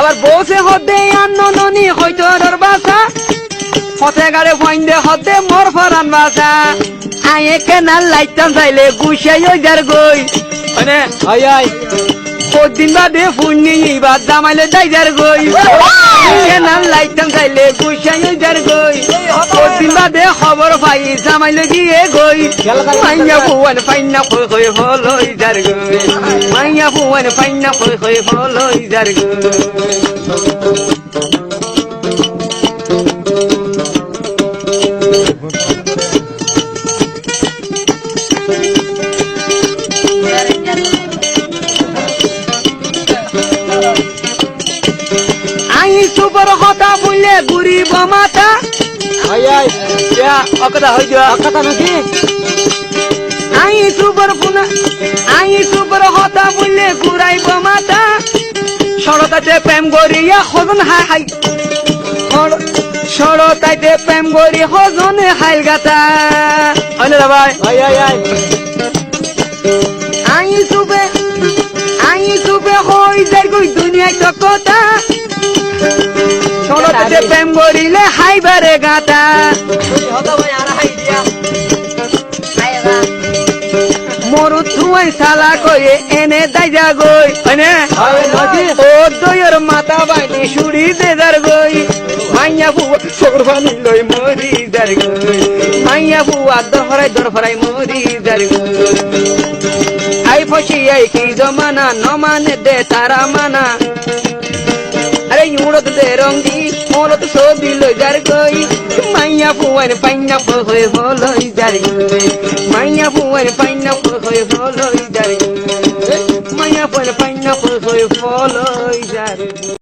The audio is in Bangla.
আবার বসে হদে আননি হয়তো বাসা হতে গাড়ে ফাইন্দে হদে মোর ফরান বাসা আয়ে কেনাল লাইতাম চাইলে গুছাই ওই যার গই মানে আই আই কদিন বাদে ফুন্নি বাদ দামাইলে যাই যার গই কেনাল লাইতাম চাইলে গুছাই ওই যার গই কদিন বাদে খবর পাই জামাইলে গিয়ে গই মাইয়া ফুয়ান ফাইনা খই খই হলই যার গই মাইয়া ফুয়ান ফাইনা খই খই হলই যার গই সুপর কথা বললে গুরিব মাতা আই আই অকথা হয়ে যাওয়া কথা নাকি সুপর কথা বললে ঘুরাইব মাতা সরতাতে প্রেম করিয়া হজন হাই হাই সরতাইতে প্রেম করি হজনে হাইল গাতা হয় না ভাই আই আই আই আই সুপে হই যাই গই দুনিয়ায় তো কথা সরতাতে প্রেম করিলে হাইবারে গাতা মরু থুয়াই সালা কয়ে এনে দাইজা গই হয়নে ও দইয়ের মাথা বাইনি সুড়ি দে দার গই মাইয়া বুয়া সগর ফানি লই মরি দার গই মাইয়া বুয়া দরফরাই মরি দার গই আই ফসি আই কি জমানা ন মানে দে তারা মানা আরে ইউড়ত দে রঙ্গি মোলত ছবি লই যার গই মাইয়া ফুয়ার পাইনা হই হলই যার গই মাইয়া ফুয়ার পাইনা হই হলই যার গই মাইয়া ফুয়ার পাইনা হই হলই যার